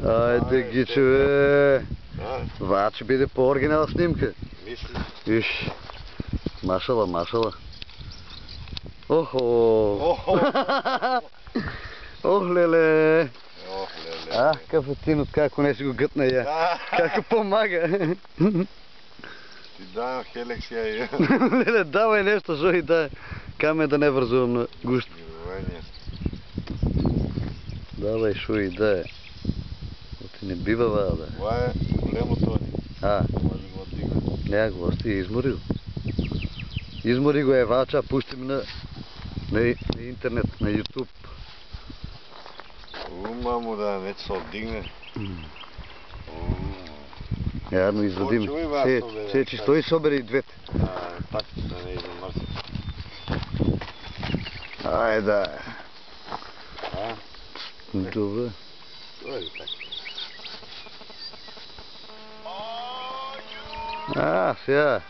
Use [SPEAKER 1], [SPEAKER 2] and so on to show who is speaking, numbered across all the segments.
[SPEAKER 1] Айде, Гиче, бе! Това ще биде по-оригинал снимка.
[SPEAKER 2] Мислиш?
[SPEAKER 1] Виж. Машала, машала. Охо! Ох, леле! Кафетин, откако не си го гътна я. Како помага.
[SPEAKER 2] Ти давам Хелекс я я.
[SPEAKER 1] Леле, давай нещо, Жои, дай. Каме да не вързувам на гущ. Давай, Шуи, дай. Ти не бива, да.
[SPEAKER 2] Това е големото. Може го отдигна.
[SPEAKER 1] Не, го още изморил. Измори го Евача, пусти ми на интернет, на YouTube.
[SPEAKER 2] Мамо, да, не се отдигне.
[SPEAKER 1] Явно извадим. Се, че стои собери и двете.
[SPEAKER 2] Так, да не измърси.
[SPEAKER 1] Айде. Добре. Сега.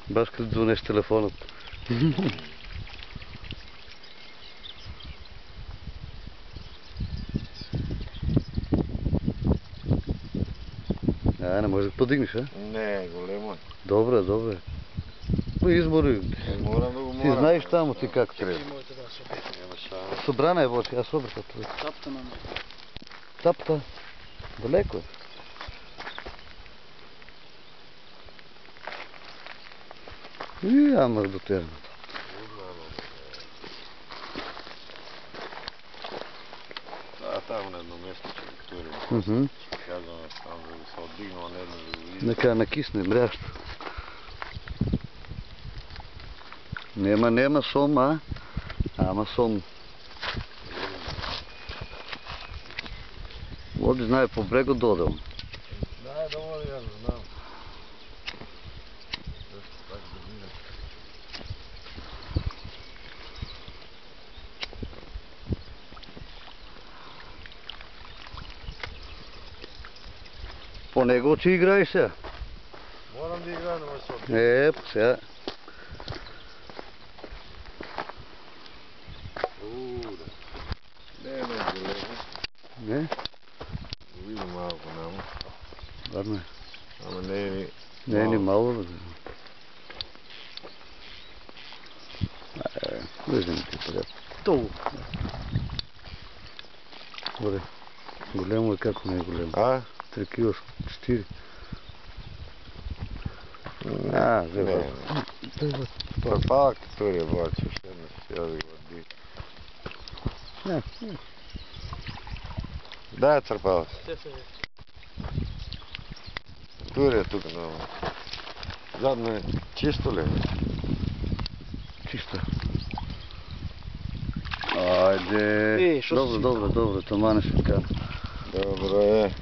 [SPEAKER 1] Баш като донеш телефонът. Не можеш да подигнеш, а?
[SPEAKER 2] Не, големо е.
[SPEAKER 1] Добре, добре. Но измори. Ти знаеш там, ти как трябва. Събрана е вочка, аз събрах от това.
[SPEAKER 3] Тапта на мен.
[SPEAKER 1] Тапта? Далеко е. Ама до терна.
[SPEAKER 2] Там на едно место, че Виктория. Казваме там, за да се отдигнала, не едно да го види.
[SPEAKER 1] Нека накисне, мрящо. Нема сом, ама сом. Води знае по брегу додел.
[SPEAKER 2] Знае, дома да я знам.
[SPEAKER 1] По него че играеш сега?
[SPEAKER 2] Морам да играя на масот.
[SPEAKER 1] Сега.
[SPEAKER 2] Не, големо.
[SPEAKER 1] Не?
[SPEAKER 2] Види малко намо.
[SPEAKER 1] Ладно е.
[SPEAKER 2] Ама не е ни...
[SPEAKER 1] Не е ни мало, бе. Виждам ти приятел. Толкова. Добре. Големо е, како не е големо. 3 кила, 4. Взема.
[SPEAKER 2] Пропала Виктория, баче, ще не сега да го отди. Да, църпала се. Виктория тук много. Задно е чисто ли?
[SPEAKER 1] Чисто. Айде. Добре, това не ще така.
[SPEAKER 2] Добре.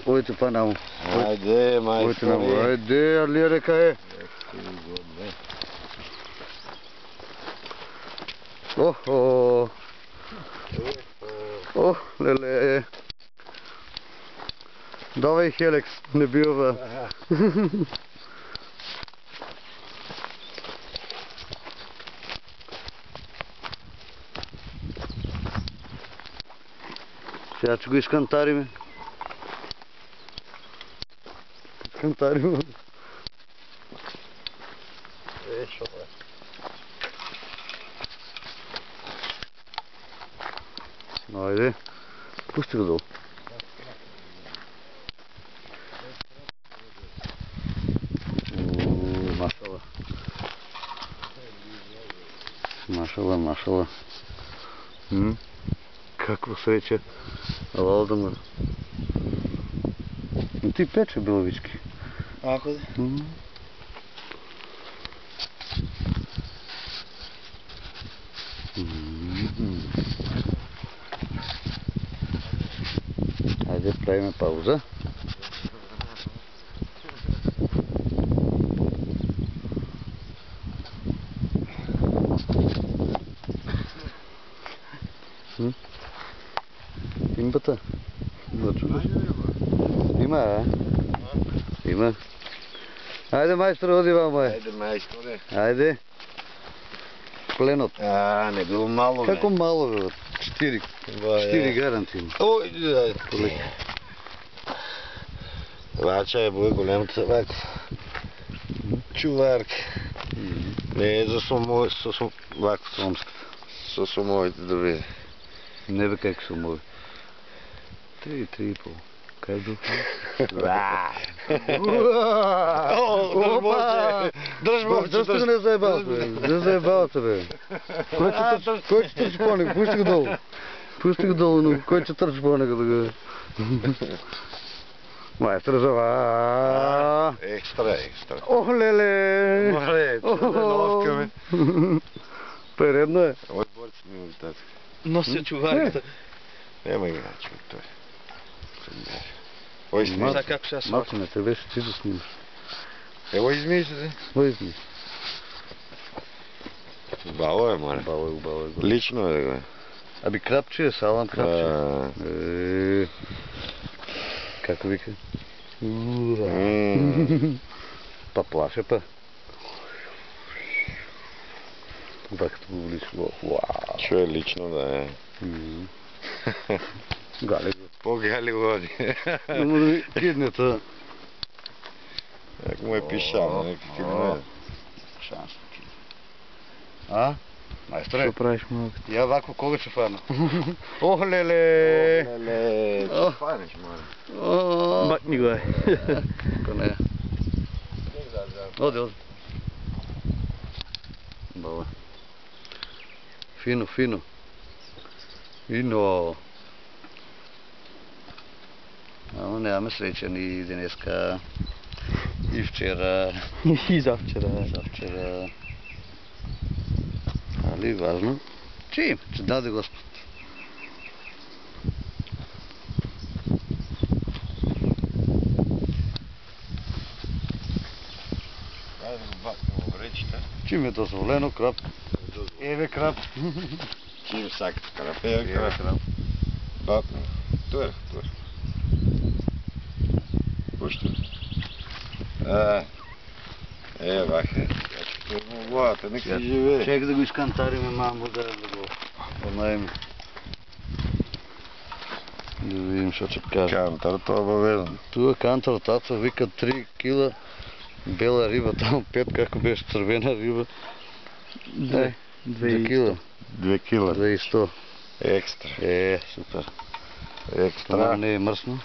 [SPEAKER 1] Ойте па намо.
[SPEAKER 2] Айде, майстори.
[SPEAKER 1] Айде, алия река е. Охо. Ох, леле. Давай, Хелекс, не бива. Сега че го изкантариме. Изкантариме.
[SPEAKER 2] Шо е?
[SPEAKER 1] Айде, пусти го долу. Машала. Каква среча. Ала да му. Ти пече беловички.
[SPEAKER 3] Ако да.
[SPEAKER 1] Айде, правиме пауза. Имбата. Има, Има. Айде, майстор, ходи вам,
[SPEAKER 2] Айде, майсторе.
[SPEAKER 1] Айде. пленот.
[SPEAKER 2] Не било мало, бе.
[SPEAKER 1] Како мало, бе? 4 гарантирано.
[SPEAKER 2] Ой, Вача е бой големата вака. Чуварка. Не е за вака сомска. Со сумовите да види.
[SPEAKER 1] Не бе как сумови. 3,5. Как духа?
[SPEAKER 2] Дръж
[SPEAKER 1] Защо го не заебал, бе? Не заебал се, бе. Кой ще търчи по него? Пусти го долу. Пусти го долу, но кой ще търчи по него да го... Майстра жава.
[SPEAKER 2] Екстра.
[SPEAKER 1] Ох, леле!
[SPEAKER 2] Море, ловка ме.
[SPEAKER 1] Передно е.
[SPEAKER 2] Ой, борец ми оттатък.
[SPEAKER 3] Нося чуварката.
[SPEAKER 2] Нема игра, човек той. Ой, снимай.
[SPEAKER 3] Сега как ще я сваля?
[SPEAKER 1] Малко не те беше ти да снимаш.
[SPEAKER 2] Ево измий се.
[SPEAKER 1] Ой, измий.
[SPEAKER 2] Бало е, моля.
[SPEAKER 1] Бало е.
[SPEAKER 2] Лично е да го.
[SPEAKER 1] Аби крапче е, салам крапче. Како вика? Па плаше па. Това като го влиш.
[SPEAKER 2] Що е лично да е?
[SPEAKER 1] Гали го.
[SPEAKER 2] По-гали води.
[SPEAKER 1] Но да ви киднета.
[SPEAKER 2] Як му е пишано, някакви не.
[SPEAKER 1] Шанс. А? Майсторе?
[SPEAKER 3] Що правиш, малко?
[SPEAKER 1] Я вако кога ще фана? Ох, леле!
[SPEAKER 2] Леле, че фанеш, моля.
[SPEAKER 3] Макни го е.
[SPEAKER 1] Ко не. Оди. Бала. Фино. Фино. Ама нямаме среща ни днеска и вчера.
[SPEAKER 3] И завчера.
[SPEAKER 1] Ali važno. Čim? Че даде Господ.
[SPEAKER 2] Айде да го бакнем в речите.
[SPEAKER 1] Čim je dozvoljeno, krap. Еве крап.
[SPEAKER 2] Чим сакат крап. Еве крап. Бакнем. Туер. Пушти. Ваха. Главата, нека си живее.
[SPEAKER 1] Чек да го изкантариме, мамо, да го понаем. Да видим, що ще кажа.
[SPEAKER 2] Кантар, това въведен.
[SPEAKER 1] Туа кантар, таца вика 3 кила бела риба, там 5, како беше цървена риба. 2 кила.
[SPEAKER 2] 2 кила.
[SPEAKER 1] 2,100.
[SPEAKER 2] Екстра.
[SPEAKER 1] Супер.
[SPEAKER 2] Екстра.
[SPEAKER 1] Това не е мръсно.